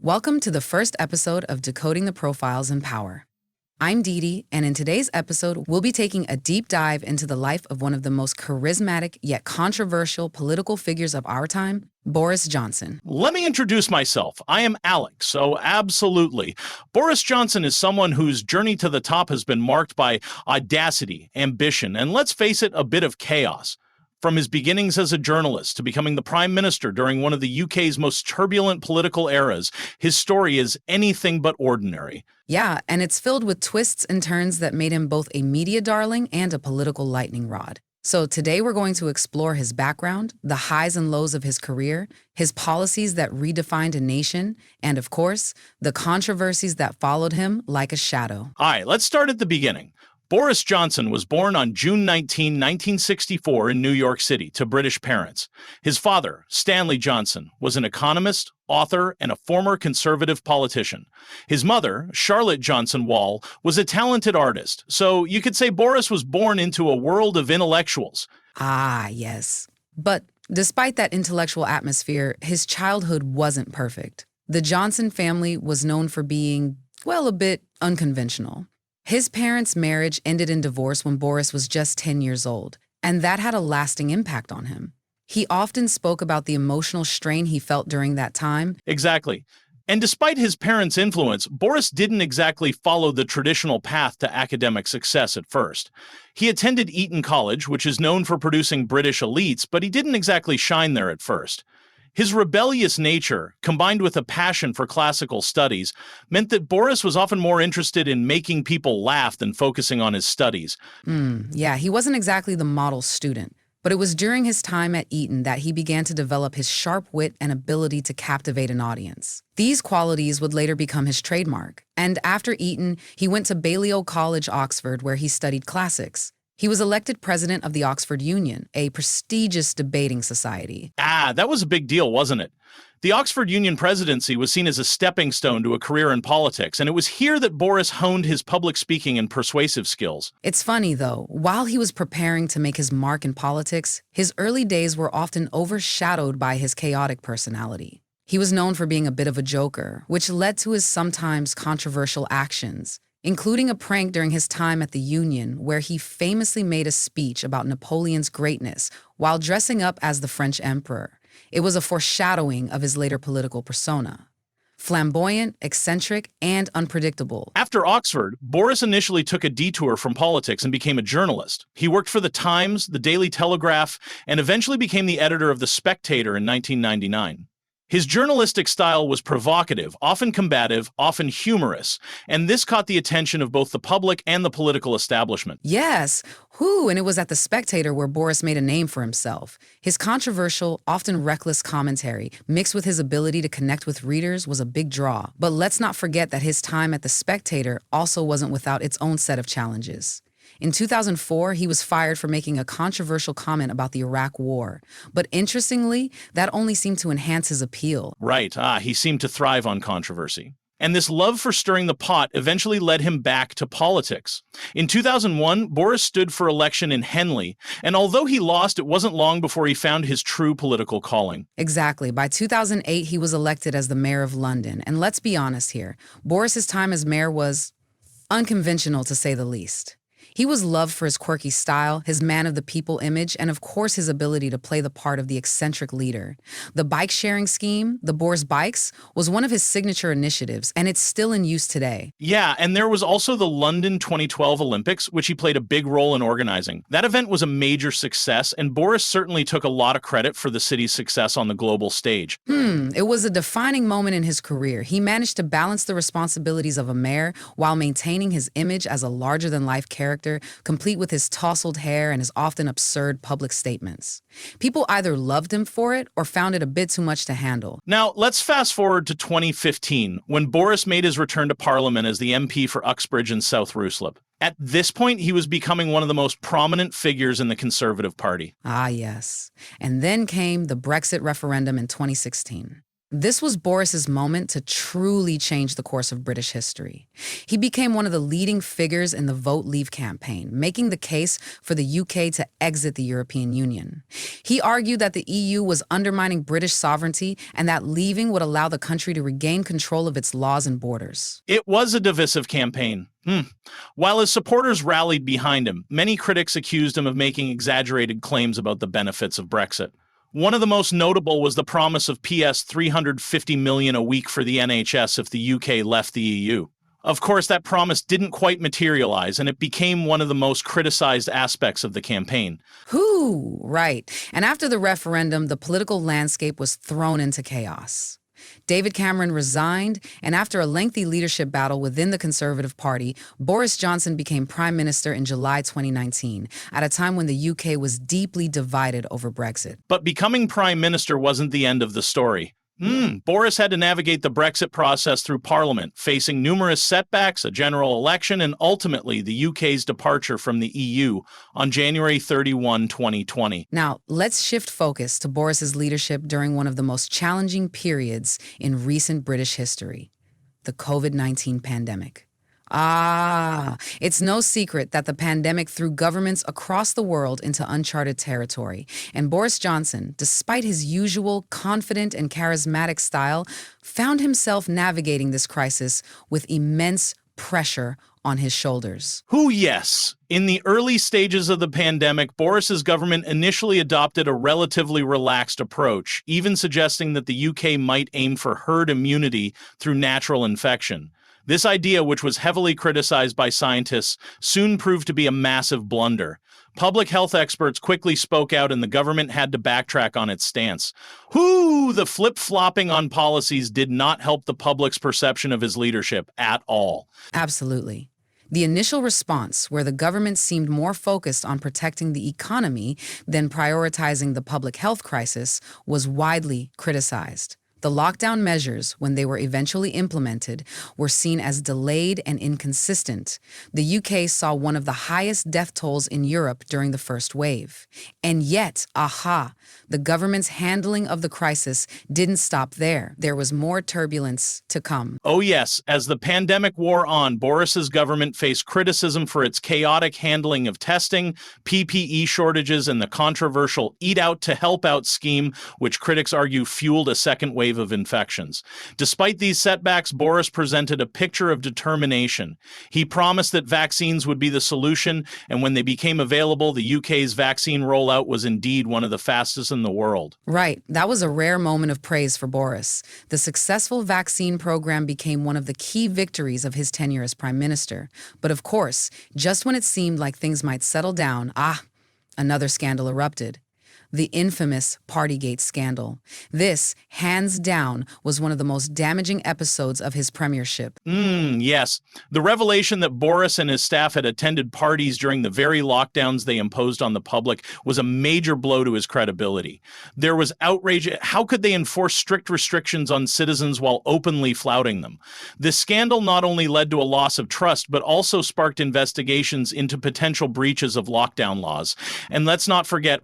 Welcome to the first episode of Decoding the Profiles in Power. I'm Dee Dee, and in today's episode, we'll be taking a deep dive into the life of one of the most charismatic yet controversial political figures of our time, Boris Johnson. Let me introduce myself. I am Alex, so absolutely. Boris Johnson is someone whose journey to the top has been marked by audacity, ambition, and let's face it, a bit of chaos. From his beginnings as a journalist to becoming the Prime Minister during one of the UK's most turbulent political eras, his story is anything but ordinary. Yeah, and it's filled with twists and turns that made him both a media darling and a political lightning rod. So today we're going to explore his background, the highs and lows of his career, his policies that redefined a nation, and of course, the controversies that followed him like a shadow. All right, let's start at the beginning. Boris Johnson was born on June 19, 1964 in New York City to British parents. His father, Stanley Johnson, was an economist, author, and a former conservative politician. His mother, Charlotte Johnson Wall, was a talented artist, so you could say Boris was born into a world of intellectuals. Ah, yes. But despite that intellectual atmosphere, his childhood wasn't perfect. The Johnson family was known for being, well, a bit unconventional. His parents' marriage ended in divorce when Boris was just 10 years old, and that had a lasting impact on him. He often spoke about the emotional strain he felt during that time. Exactly. And despite his parents' influence, Boris didn't exactly follow the traditional path to academic success at first. He attended Eton College, which is known for producing British elites, but he didn't exactly shine there at first. His rebellious nature, combined with a passion for classical studies, meant that Boris was often more interested in making people laugh than focusing on his studies. Yeah, he wasn't exactly the model student, but it was during his time at Eton that he began to develop his sharp wit and ability to captivate an audience. These qualities would later become his trademark, and after Eton, he went to Balliol College, Oxford, where he studied classics. He was elected president of the Oxford Union, a prestigious debating society. That was a big deal, wasn't it? The Oxford Union presidency was seen as a stepping stone to a career in politics, and it was here that Boris honed his public speaking and persuasive skills. It's funny, though, while he was preparing to make his mark in politics, his early days were often overshadowed by his chaotic personality. He was known for being a bit of a joker, which led to his sometimes controversial actions, including a prank during his time at the Union where he famously made a speech about Napoleon's greatness while dressing up as the French emperor. It was a foreshadowing of his later political persona. Flamboyant, eccentric, and unpredictable. After Oxford, Boris initially took a detour from politics and became a journalist. He worked for The Times, The Daily Telegraph, and eventually became the editor of The Spectator in 1999. His journalistic style was provocative, often combative, often humorous, and this caught the attention of both the public and the political establishment. Yes, and it was at The Spectator where Boris made a name for himself. His controversial, often reckless commentary, mixed with his ability to connect with readers, was a big draw. But let's not forget that his time at The Spectator also wasn't without its own set of challenges. In 2004, he was fired for making a controversial comment about the Iraq War. But interestingly, that only seemed to enhance his appeal. Right, he seemed to thrive on controversy. And this love for stirring the pot eventually led him back to politics. In 2001, Boris stood for election in Henley, and although he lost, it wasn't long before he found his true political calling. Exactly. By 2008, he was elected as the mayor of London. And let's be honest here, Boris's time as mayor was unconventional to say the least. He was loved for his quirky style, his man-of-the-people image, and of course his ability to play the part of the eccentric leader. The bike-sharing scheme, the Boris Bikes, was one of his signature initiatives, and it's still in use today. Yeah, and there was also the London 2012 Olympics, which he played a big role in organizing. That event was a major success, and Boris certainly took a lot of credit for the city's success on the global stage. It was a defining moment in his career. He managed to balance the responsibilities of a mayor while maintaining his image as a larger-than-life character, complete with his tousled hair and his often absurd public statements. People either loved him for it or found it a bit too much to handle. Now, let's fast forward to 2015, when Boris made his return to Parliament as the MP for Uxbridge and South Ruislip. At this point, he was becoming one of the most prominent figures in the Conservative Party. Ah, yes. And then came the Brexit referendum in 2016. This was Boris's moment to truly change the course of British history. He became one of the leading figures in the Vote Leave campaign, making the case for the UK to exit the European Union. He argued that the EU was undermining British sovereignty and that leaving would allow the country to regain control of its laws and borders. It was a divisive campaign. While his supporters rallied behind him, many critics accused him of making exaggerated claims about the benefits of Brexit. One of the most notable was the promise of PS 350 million a week for the NHS if the UK left the EU. Of course, that promise didn't quite materialize, and it became one of the most criticized aspects of the campaign. Right. And after the referendum, the political landscape was thrown into chaos. David Cameron resigned, and after a lengthy leadership battle within the Conservative Party, Boris Johnson became Prime Minister in July 2019, at a time when the UK was deeply divided over Brexit. But becoming Prime Minister wasn't the end of the story. Boris had to navigate the Brexit process through Parliament, facing numerous setbacks, a general election, and ultimately the UK's departure from the EU on January 31, 2020. Now, let's shift focus to Boris's leadership during one of the most challenging periods in recent British history, the COVID-19 pandemic. It's no secret that the pandemic threw governments across the world into uncharted territory. And Boris Johnson, despite his usual confident and charismatic style, found himself navigating this crisis with immense pressure on his shoulders. Yes. In the early stages of the pandemic, Boris's government initially adopted a relatively relaxed approach, even suggesting that the UK might aim for herd immunity through natural infection. This idea, which was heavily criticized by scientists, soon proved to be a massive blunder. Public health experts quickly spoke out and the government had to backtrack on its stance. The flip-flopping on policies did not help the public's perception of his leadership at all. Absolutely. The initial response, where the government seemed more focused on protecting the economy than prioritizing the public health crisis, was widely criticized. The lockdown measures, when they were eventually implemented, were seen as delayed and inconsistent. The UK saw one of the highest death tolls in Europe during the first wave. And yet, the government's handling of the crisis didn't stop there. There was more turbulence to come. Yes, as the pandemic wore on, Boris's government faced criticism for its chaotic handling of testing, PPE shortages, and the controversial Eat Out to Help Out scheme, which critics argue fueled a second wave of infections. Despite these setbacks, Boris presented a picture of determination. He promised that vaccines would be the solution, and when they became available, the UK's vaccine rollout was indeed one of the fastest in the world. Right. That was a rare moment of praise for Boris. The successful vaccine program became one of the key victories of his tenure as Prime Minister. But of course, just when it seemed like things might settle down, another scandal erupted. The infamous Partygate scandal. This, hands down, was one of the most damaging episodes of his premiership. Yes. The revelation that Boris and his staff had attended parties during the very lockdowns they imposed on the public was a major blow to his credibility. There was outrage. How could they enforce strict restrictions on citizens while openly flouting them? This scandal not only led to a loss of trust, but also sparked investigations into potential breaches of lockdown laws. And let's not forget,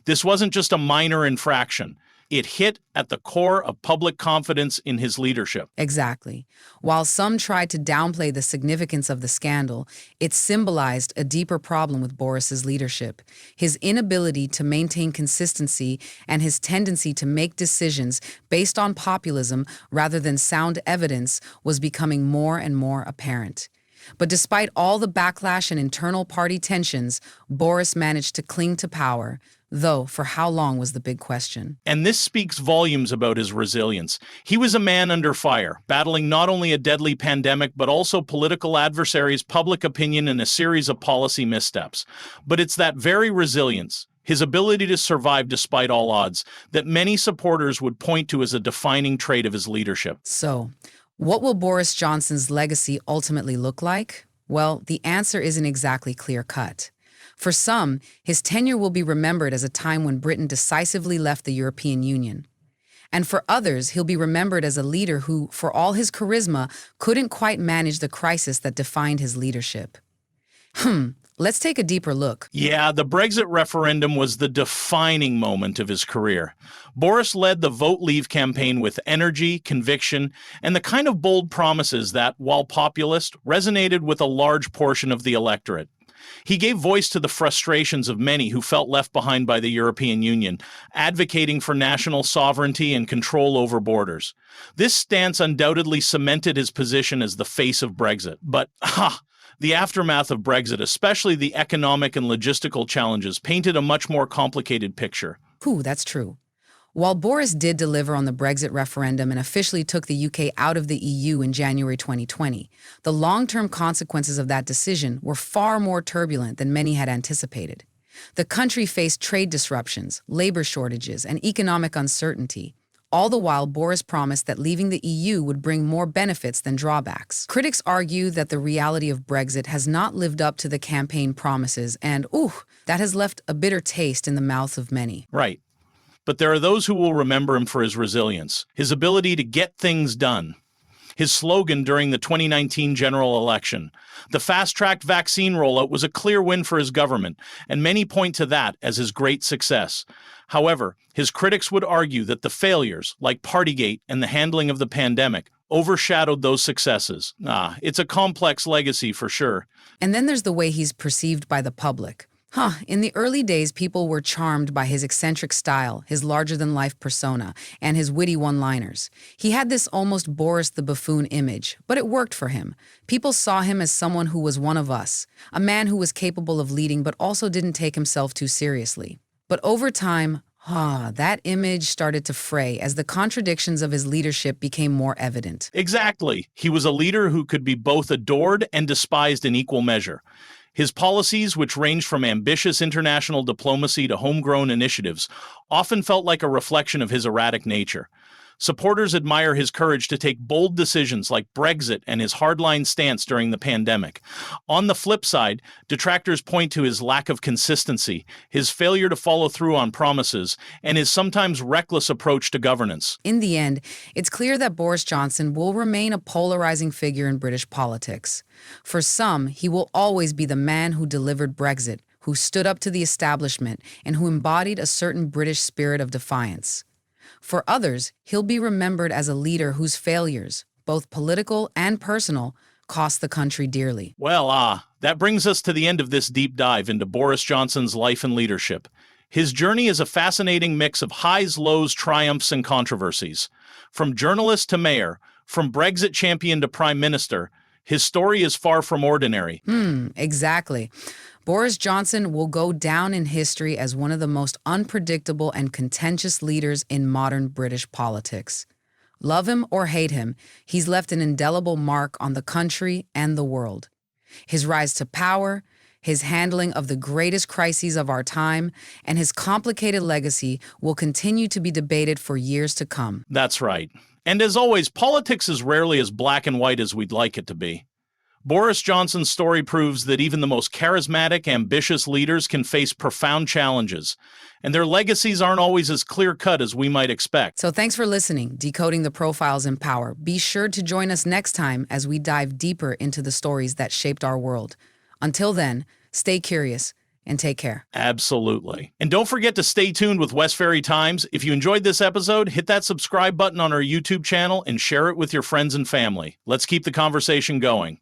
this wasn't just a minor infraction. It hit at the core of public confidence in his leadership. Exactly. While some tried to downplay the significance of the scandal, it symbolized a deeper problem with Boris's leadership. His inability to maintain consistency and his tendency to make decisions based on populism rather than sound evidence was becoming more and more apparent. But despite all the backlash and internal party tensions, Boris managed to cling to power, though for how long was the big question. And this speaks volumes about his resilience. He was a man under fire, battling not only a deadly pandemic, but also political adversaries, public opinion, and a series of policy missteps. But it's that very resilience, his ability to survive despite all odds, that many supporters would point to as a defining trait of his leadership. So, what will Boris Johnson's legacy ultimately look like? Well, the answer isn't exactly clear-cut. For some, his tenure will be remembered as a time when Britain decisively left the European Union. And for others, he'll be remembered as a leader who, for all his charisma, couldn't quite manage the crisis that defined his leadership. Let's take a deeper look. Yeah, the Brexit referendum was the defining moment of his career. Boris led the Vote Leave campaign with energy, conviction, and the kind of bold promises that, while populist, resonated with a large portion of the electorate. He gave voice to the frustrations of many who felt left behind by the European Union, advocating for national sovereignty and control over borders. This stance undoubtedly cemented his position as the face of Brexit. But, the aftermath of Brexit, especially the economic and logistical challenges, painted a much more complicated picture. That's true. While Boris did deliver on the Brexit referendum and officially took the UK out of the EU in January 2020, the long-term consequences of that decision were far more turbulent than many had anticipated. The country faced trade disruptions, labor shortages, and economic uncertainty. All the while, Boris promised that leaving the EU would bring more benefits than drawbacks. Critics argue that the reality of Brexit has not lived up to the campaign promises, and that has left a bitter taste in the mouths of many. Right. But there are those who will remember him for his resilience, his ability to get things done. His slogan during the 2019 general election, the fast-tracked vaccine rollout, was a clear win for his government, and many point to that as his great success. However, his critics would argue that the failures, like Partygate and the handling of the pandemic, overshadowed those successes. It's a complex legacy for sure. And then there's the way he's perceived by the public. In the early days, people were charmed by his eccentric style, his larger-than-life persona, and his witty one-liners. He had this almost Boris the buffoon image, but it worked for him. People saw him as someone who was one of us, a man who was capable of leading but also didn't take himself too seriously. But over time, that image started to fray as the contradictions of his leadership became more evident. Exactly. He was a leader who could be both adored and despised in equal measure. His policies, which ranged from ambitious international diplomacy to homegrown initiatives, often felt like a reflection of his erratic nature. Supporters admire his courage to take bold decisions like Brexit and his hardline stance during the pandemic. On the flip side, detractors point to his lack of consistency, his failure to follow through on promises, and his sometimes reckless approach to governance. In the end, it's clear that Boris Johnson will remain a polarizing figure in British politics. For some, he will always be the man who delivered Brexit, who stood up to the establishment, and who embodied a certain British spirit of defiance. For others, he'll be remembered as a leader whose failures, both political and personal, cost the country dearly. Well, that brings us to the end of this deep dive into Boris Johnson's life and leadership. His journey is a fascinating mix of highs, lows, triumphs, and controversies. From journalist to mayor, from Brexit champion to prime minister, his story is far from ordinary. Exactly. Boris Johnson will go down in history as one of the most unpredictable and contentious leaders in modern British politics. Love him or hate him, he's left an indelible mark on the country and the world. His rise to power, his handling of the greatest crises of our time, and his complicated legacy will continue to be debated for years to come. That's right. And as always, politics is rarely as black and white as we'd like it to be. Boris Johnson's story proves that even the most charismatic, ambitious leaders can face profound challenges, and their legacies aren't always as clear-cut as we might expect. So thanks for listening, Decoding the Profiles in Power. Be sure to join us next time as we dive deeper into the stories that shaped our world. Until then, stay curious and take care. Absolutely. And don't forget to stay tuned with West Ferry Times. If you enjoyed this episode, hit that subscribe button on our YouTube channel and share it with your friends and family. Let's keep the conversation going.